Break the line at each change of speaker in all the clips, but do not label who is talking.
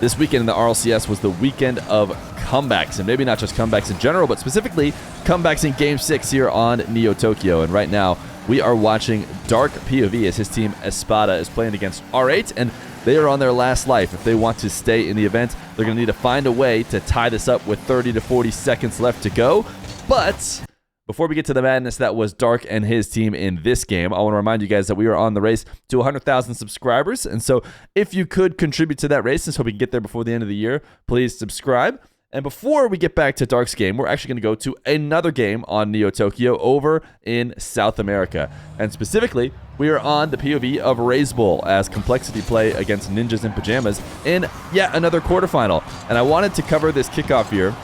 This weekend in the RLCS was the weekend of comebacks, and maybe not just comebacks in general, but specifically comebacks in Game 6 here on Neo Tokyo. And right now, we are watching Dark POV as his team Espada is playing against R8, and they are on their last life. If they want to stay in the event, they're going to need to find a way to tie this up with 30 to 40 seconds left to go. But before we get to the madness that was Dark and his team in this game, I want to remind you guys that we are on the race to 100,000 subscribers. And so if you could contribute to that race, and so we can get there before the end of the year, please subscribe. And before we get back to Dark's game, we're actually going to go to another game on Neo Tokyo over in South America. And specifically, we are on the POV of Raz Bowl as Complexity play against Ninjas in Pyjamas in yet another quarterfinal. And I wanted to cover this kickoff here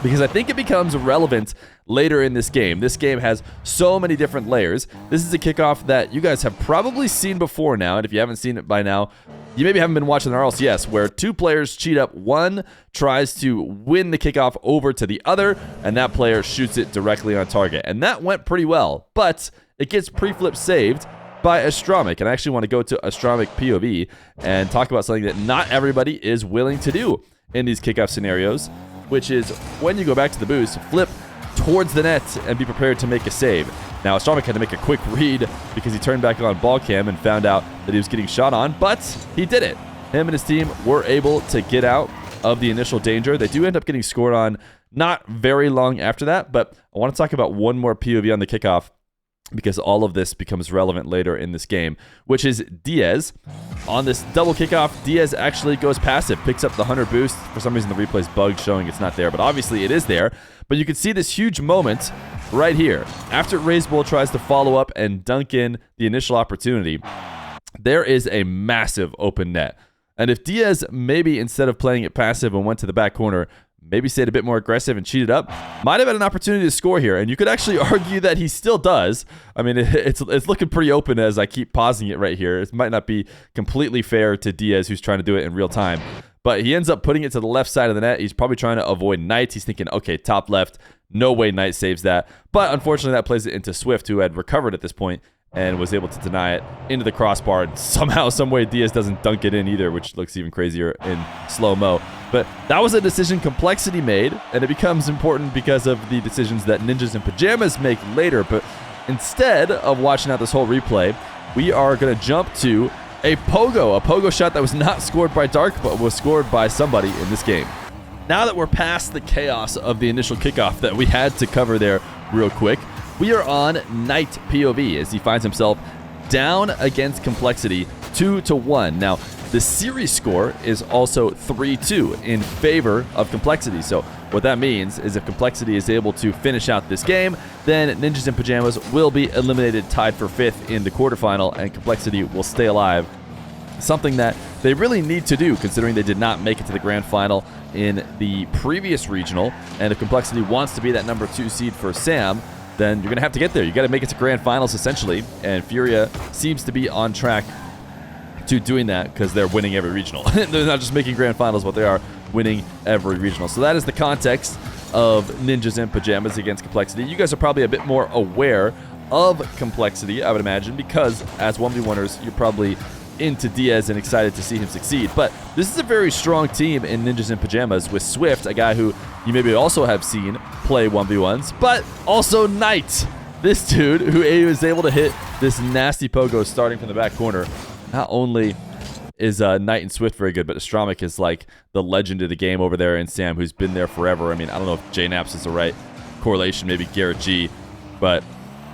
because I think it becomes relevant later in this game. This game has so many different layers. This is a kickoff that you guys have probably seen before now, and if you haven't seen it by now, you maybe haven't been watching the RLCS, where two players cheat up. One tries to win the kickoff over to the other, and that player shoots it directly on target. And that went pretty well, but it gets pre-flip saved by Astramic. And I actually want to go to Astramic POV and talk about something that not everybody is willing to do in these kickoff scenarios, which is when you go back to the boost, flip towards the net and be prepared to make a save. Now, Astramic had to make a quick read because he turned back on ball cam and found out that he was getting shot on, but he did it. Him and his team were able to get out of the initial danger. They do end up getting scored on not very long after that, but I want to talk about one more POV on the kickoff because all of this becomes relevant later in this game, which is Diaz. On this double kickoff, Diaz actually goes passive, picks up the 100 boost. For some reason, the replay's bugged, showing it's not there, but obviously it is there. But you can see this huge moment right here. After Raz Bowl tries to follow up and dunk in the initial opportunity, there is a massive open net. And if Diaz maybe instead of playing it passive and went to the back corner, maybe stayed a bit more aggressive and cheated up, might have had an opportunity to score here. And you could actually argue that he still does. I mean, it's looking pretty open as I keep pausing it right here. It might not be completely fair to Diaz, who's trying to do it in real time. But he ends up putting it to the left side of the net. He's probably trying to avoid Knight. He's thinking, okay, top left. No way Knight saves that. But unfortunately, that plays it into Swift, who had recovered at this point and was able to deny it into the crossbar. And somehow, some way, Diaz doesn't dunk it in either, which looks even crazier in slow-mo. But that was a decision Complexity made, and it becomes important because of the decisions that Ninjas in Pyjamas make later. But instead of watching out this whole replay, we are going to jump to a pogo shot that was not scored by Dark, but was scored by somebody in this game. Now that we're past the chaos of the initial kickoff that we had to cover there real quick, we are on Knight POV as he finds himself down against Complexity 2-1. Now, the series score is also 3-2 in favor of Complexity. So what that means is if Complexity is able to finish out this game, then Ninjas in Pyjamas will be eliminated, tied for 5th in the quarterfinal, and Complexity will stay alive. Something that they really need to do, considering they did not make it to the grand final in the previous regional. And if Complexity wants to be that number 2 seed for Sam, then you're going to have to get there. You got to make it to grand finals, essentially. And Furia seems to be on track to doing that because they're winning every regional. They're not just making grand finals, but they are winning every regional. So that is the context of Ninjas in Pyjamas against Complexity. You guys are probably a bit more aware of Complexity, I would imagine, because as 1v1ers, you're probably into Diaz and excited to see him succeed. But this is a very strong team in Ninjas in Pyjamas with Swift, a guy who you maybe also have seen play 1v1s, but also Knight. This dude who was able to hit this nasty pogo starting from the back corner. Not only is Knight and Swift very good, but Astramic is like the legend of the game over there in Sam, who's been there forever. I mean, I don't know if JNaps is the right correlation, maybe Garrett G, but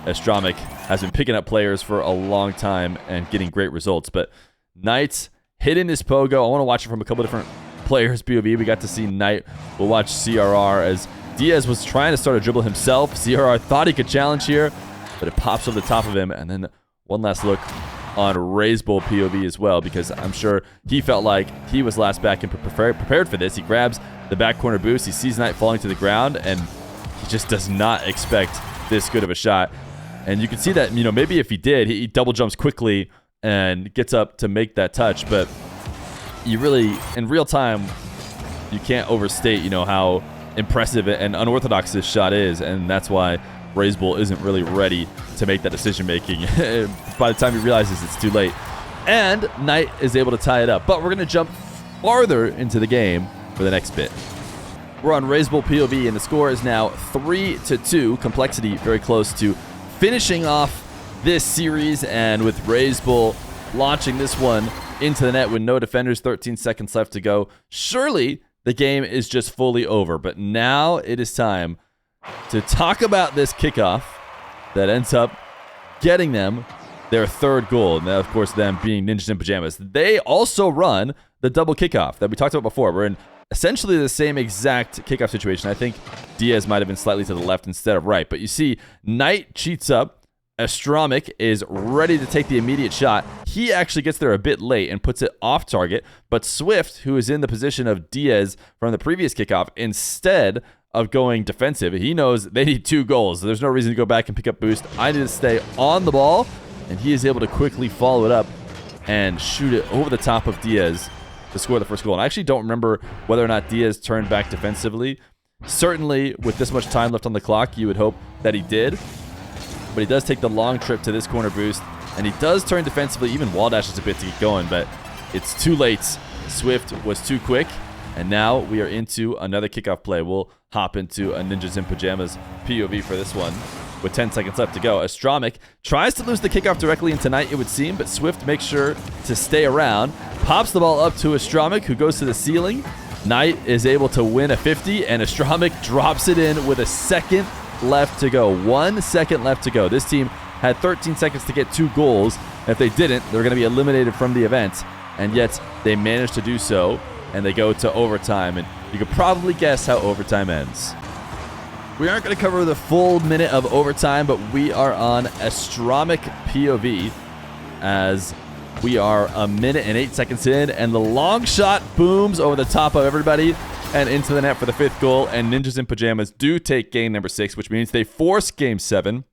Astramic has been picking up players for a long time and getting great results. But Knight hitting this pogo. I want to watch it from a couple different players' POV. We got to see Knight. We'll watch CRR as Diaz was trying to start a dribble himself. CRR thought he could challenge here, but it pops over the top of him. And then one last look on Raz Bowl POV as well, because I'm sure he felt like he was last back and prepared for this. He grabs the back corner boost. He sees Knight falling to the ground, and he just does not expect this good of a shot. And you can see that, you know, maybe if he did, he double jumps quickly and gets up to make that touch. But you really, in real time, you can't overstate, you know, how impressive and unorthodox this shot is. And that's why Raz Bowl isn't really ready to make that decision making. By the time he realizes it's too late. And Knight is able to tie it up. But we're going to jump farther into the game for the next bit. We're on Raz POV, and the score is now 3-2. Complexity very close to finishing off this series, and with Raz launching this one into the net with no defenders, 13 seconds left to go. Surely the game is just fully over, but now it is time to talk about this kickoff that ends up getting them their third goal. And that, of course, them being Ninjas in Pyjamas. They also run the double kickoff that we talked about before. We're in essentially the same exact kickoff situation. I think Diaz might have been slightly to the left instead of right. But you see, Knight cheats up. Astromik is ready to take the immediate shot. He actually gets there a bit late and puts it off target. But Swift, who is in the position of Diaz from the previous kickoff, instead of going defensive, he knows they need 2 goals. There's no reason to go back and pick up boost. I need to stay on the ball. And he is able to quickly follow it up and shoot it over the top of Diaz to score the first goal. And I actually don't remember whether or not Diaz turned back defensively. Certainly, with this much time left on the clock, you would hope that he did. But he does take the long trip to this corner boost, and he does turn defensively, even wall dashes a bit to get going, but it's too late. Swift was too quick, and now we are into another kickoff play. We'll hop into a Ninjas in Pyjamas POV for this one with 10 seconds left to go. Astromik tries to lose the kickoff directly into Knight, it would seem, but Swift makes sure to stay around, pops the ball up to Astromik, who goes to the ceiling. Knight is able to win a 50, and Astromik drops it in with a second left to go. 1 second left to go. This team had 13 seconds to get 2 goals. If they didn't, they're going to be eliminated from the event, and yet they managed to do so, and they go to overtime, and you could probably guess how overtime ends. We aren't going to cover the full minute of overtime, but we are on Astromik POV as we are a minute and 8 seconds in, and the long shot booms over the top of everybody and into the net for the 5th goal, and Ninjas in Pyjamas do take game number 6, which means they force game 7,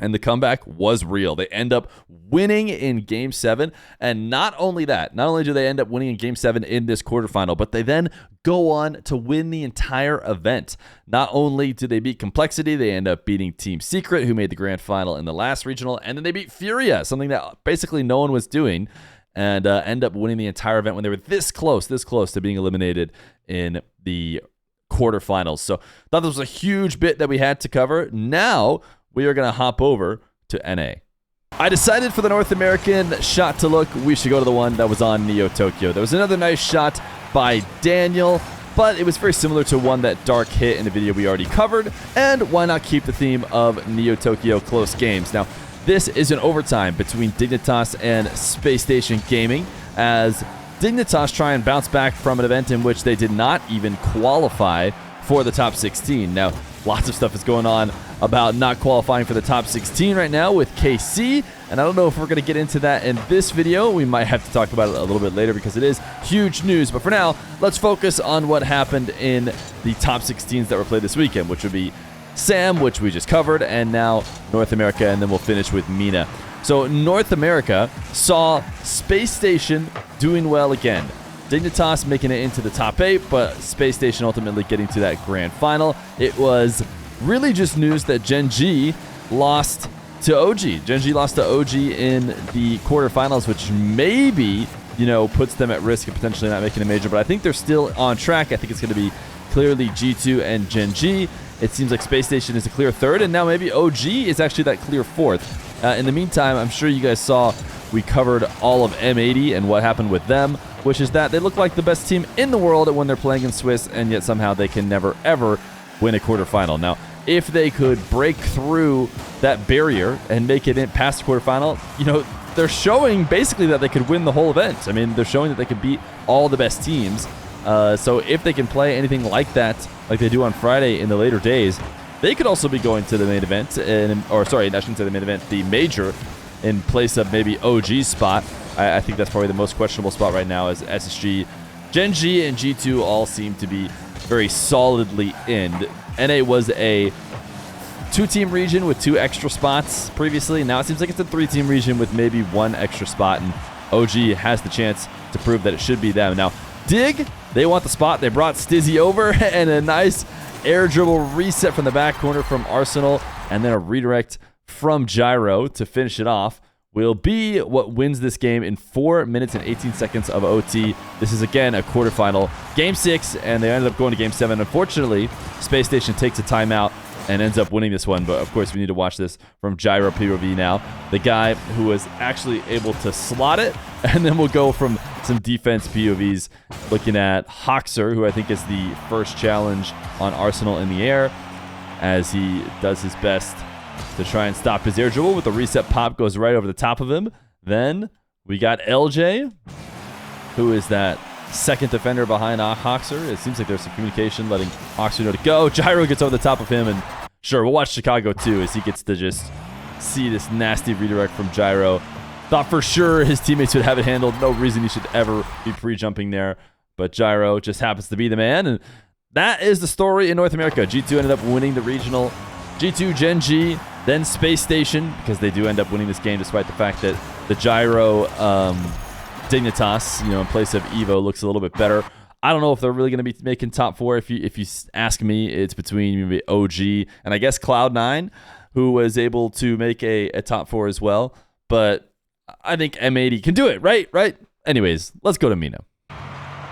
and the comeback was real. They end up winning in game 7, and not only that, not only do they end up winning in game 7 in this quarterfinal, but they then go on to win the entire event. Not only do they beat Complexity, they end up beating Team Secret, who made the grand final in the last regional, and then they beat Furia, something that basically no one was doing, and end up winning the entire event when they were this close to being eliminated in the quarterfinals. So thought this was a huge bit that we had to cover. Now we are going to hop over to NA. I decided for the North American shot to look, we should go to the one that was on Neo Tokyo. There was another nice shot by Daniel, but it was very similar to one that Dark hit in the video we already covered, and why not keep the theme of Neo Tokyo close games. Now, this is an overtime between Dignitas and Space Station Gaming, as Dignitas try and bounce back from an event in which they did not even qualify for the top 16. Now, lots of stuff is going on about not qualifying for the top 16 right now with KC, and I don't know if we're going to get into that in this video. We might have to talk about it a little bit later because it is huge news. But for now, let's focus on what happened in the top 16s that were played this weekend, which would be Sam, which we just covered, and now North America, and then we'll finish with Mina. So North America saw Space Station doing well again. Dignitas making it into the top 8, but Space Station ultimately getting to that grand final. It was really just news that Gen G lost to OG. Gen G lost to OG in the quarterfinals, which maybe, puts them at risk of potentially not making a major, but I think they're still on track. I think it's going to be clearly G2 and Gen G. It seems like Space Station is a clear 3rd, and now maybe OG is actually that clear 4th. In the meantime, I'm sure you guys saw we covered all of M80 and what happened with them, which is that they look like the best team in the world when they're playing in Swiss, and yet somehow they can never, ever win a quarterfinal. Now, if they could break through that barrier and make it in past the quarterfinal, they're showing basically that they could win the whole event. I mean, they're showing that they could beat all the best teams. So if they can play anything like that, like they do on Friday in the later days, they could also be going to the main event, I shouldn't say the main event, the major, in place of maybe OG's spot. I think that's probably the most questionable spot right now, as SSG. Gen G and G2 all seem to be very solidly in. NA was a 2-team region with 2 extra spots previously. Now it seems like it's a 3-team region with maybe 1 extra spot, and OG has the chance to prove that it should be them. Now, Dig, they want the spot. They brought Stizzy over, and a nice air dribble reset from the back corner from Arsenal, and then a redirect from Gyro to finish it off will be what wins this game in 4 minutes and 18 seconds of OT. This is, again, a quarterfinal. Game 6, and they ended up going to Game 7. Unfortunately, Space Station takes a timeout and ends up winning this one. But, of course, we need to watch this from Gyro POV now. The guy who was actually able to slot it. And then we'll go from some defense POVs looking at Hoxer, who I think is the first challenge on Arsenal in the air, as he does his best to try and stop his air dribble with the reset pop, goes right over the top of him. Then we got LJ, who is that second defender behind Hoxer. It seems like there's some communication letting Hoxer know to go. Gyro gets over the top of him, and sure, we'll watch Chicago too as he gets to just see this nasty redirect from Gyro. Thought for sure his teammates would have it handled. No reason he should ever be pre-jumping there, but Gyro just happens to be the man, and that is the story in North America. G2 ended up winning the regional. G2, Gen G, then Space Station, because they do end up winning this game despite the fact that the Gyro Dignitas, in place of Evo, looks a little bit better. I don't know if they're really going to be making top 4. If you ask me, it's between maybe OG and I guess Cloud9, who was able to make a top 4 as well. But I think M80 can do it, right? Anyways, let's go to Mina.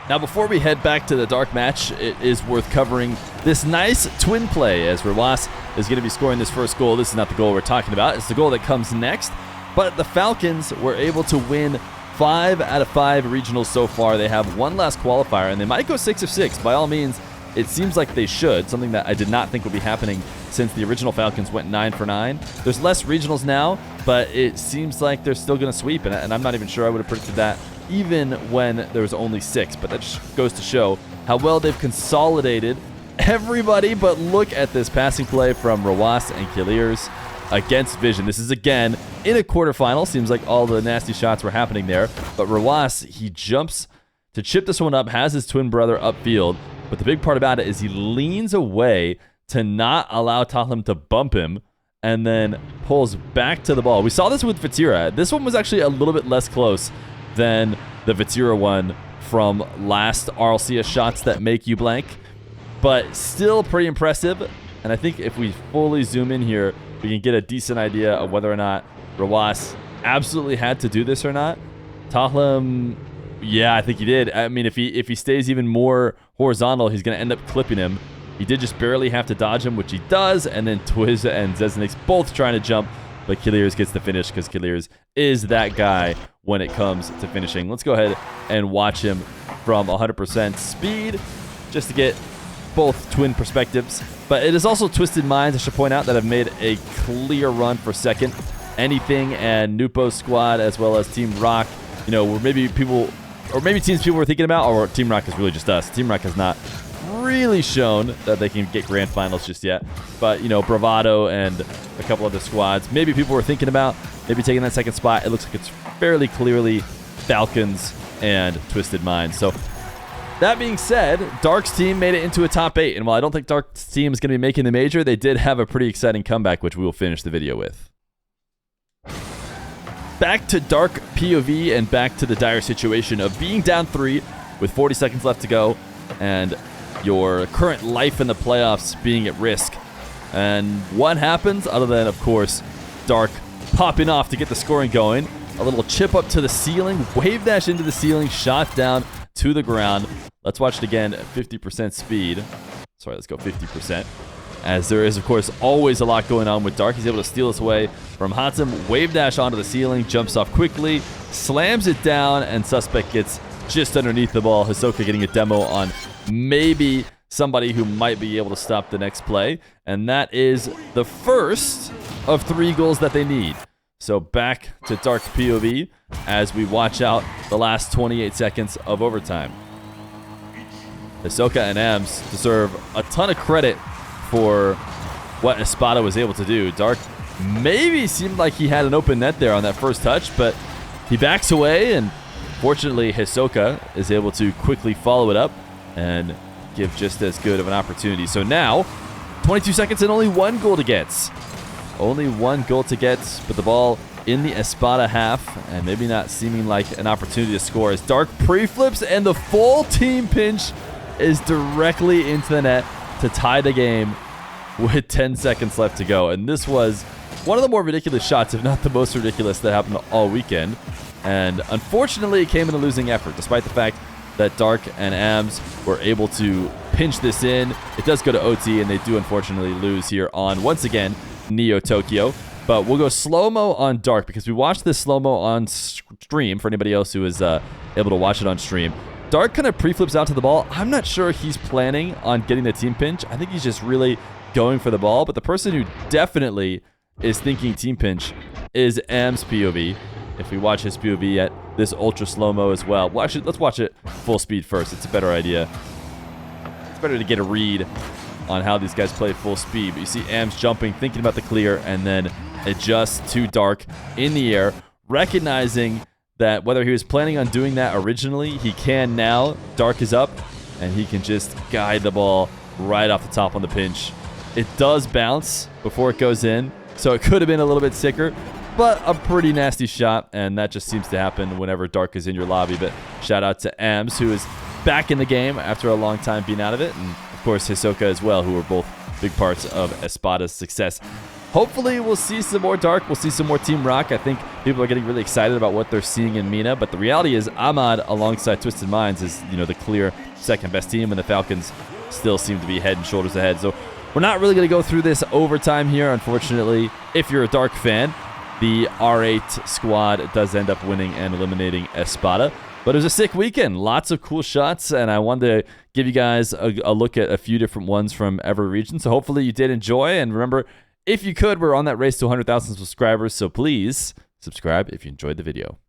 Now, before we head back to the dark match, it is worth covering this nice twin play as Raz is going to be scoring this first goal. This is not the goal we're talking about. It's the goal that comes next. But the Falcons were able to win 5 out of 5 regionals so far. They have one last qualifier, and they might go 6 of 6. By all means, it seems like they should, something that I did not think would be happening since the original Falcons went 9 for 9. There's less regionals now, but it seems like they're still going to sweep, and I'm not even sure I would have predicted that even when there was only 6. But that just goes to show how well they've consolidated everybody. But look at this passing play from Raz and Killiers against Vision. This is, again, in a quarterfinal. Seems like all the nasty shots were happening there. But Raz, he jumps to chip this one up, has his twin brother upfield. But the big part about it is he leans away to not allow Tahlim to bump him, and then pulls back to the ball. We saw this with Vatira. This one was actually a little bit less close than the Vatira one from last RLCS shots that make you blank, but still pretty impressive. And I think if we fully zoom in here, we can get a decent idea of whether or not Raz absolutely had to do this or not. Tahlim, yeah, I think he did. I mean, if he stays even more horizontal, he's going to end up clipping him. He did just barely have to dodge him, which he does, and then Twiz and Zeznix both trying to jump, but Killiers gets the finish because Killiers is that guy when it comes to finishing. Let's go ahead and watch him from 100% speed just to get both twin perspectives. But it is also Twisted Minds, I should point out, that have made a clear run for second. Anything and Nupo's squad, as well as Team Rock, where maybe teams people were thinking about, or Team Rock is really just us. Team Rock has not really shown that they can get grand finals just yet. But, Bravado and a couple other squads, maybe people were thinking about maybe taking that second spot. It looks like it's fairly clearly Falcons and Twisted Minds. So that being said, Dark's team made it into a top 8. And while I don't think Dark's team is going to be making the major, they did have a pretty exciting comeback, which we will finish the video with. Back to Dark POV and back to the dire situation of being down 3 with 40 seconds left to go and your current life in the playoffs being at risk. And what happens other than, of course, Dark popping off to get the scoring going. A little chip up to the ceiling, wave dash into the ceiling, shot down to the ground. Let's watch it again at 50% speed. Sorry, let's go 50%. As there is, of course, always a lot going on with Dark. He's able to steal this away from Hatem. Wave dash onto the ceiling, jumps off quickly, slams it down, and Suspect gets just underneath the ball. Hisoka getting a demo on maybe somebody who might be able to stop the next play. And that is the first of 3 goals that they need. So back to Dark POV as we watch out the last 28 seconds of overtime. Hisoka and Ams deserve a ton of credit for what Espada was able to do. Dark maybe seemed like he had an open net there on that first touch, but he backs away, and fortunately Hisoka is able to quickly follow it up and give just as good of an opportunity. So now, 22 seconds and only 1 goal to get. Only 1 goal to get, but the ball in the Espada half, and maybe not seeming like an opportunity to score as Dark pre-flips, and the full team pinch is directly into the net to tie the game with 10 seconds left to go. And this was one of the more ridiculous shots, if not the most ridiculous, that happened all weekend. And unfortunately, it came in a losing effort, despite the fact that Dark and AMS were able to pinch this in. It does go to OT, and they do unfortunately lose here on, once again, Neo Tokyo. But we'll go slow-mo on Dark, because we watched this slow-mo on stream, for anybody else who is able to watch it on stream. Dark kind of pre-flips out to the ball. I'm not sure he's planning on getting the team pinch. I think he's just really going for the ball. But the person who definitely is thinking team pinch is AMS POV. If we watch his POV at this ultra slow-mo as well. Let's watch it full speed first. It's a better idea. It's better to get a read on how these guys play full speed. But you see AMS jumping, thinking about the clear, and then adjust to Dark in the air, recognizing that whether he was planning on doing that originally, he can now. Dark is up, and he can just guide the ball right off the top on the pinch. It does bounce before it goes in, so it could have been a little bit sicker, but a pretty nasty shot, and that just seems to happen whenever Dark is in your lobby. But shout out to AMS, who is back in the game after a long time being out of it, and of course Hisoka as well, who were both big parts of Espada's success. Hopefully we'll see some more Dark. We'll see some more Team Rock. I think people are getting really excited about what they're seeing in Mina. But the reality is Ahmad alongside Twisted Minds is, the clear second best team, and the Falcons still seem to be head and shoulders ahead. So we're not really going to go through this overtime here, unfortunately. If you're a Dark fan, the R8 squad does end up winning and eliminating Espada. But it was a sick weekend. Lots of cool shots, and I wanted to give you guys a look at a few different ones from every region. So hopefully you did enjoy, and remember, if you could, we're on that race to 100,000 subscribers, so please subscribe if you enjoyed the video.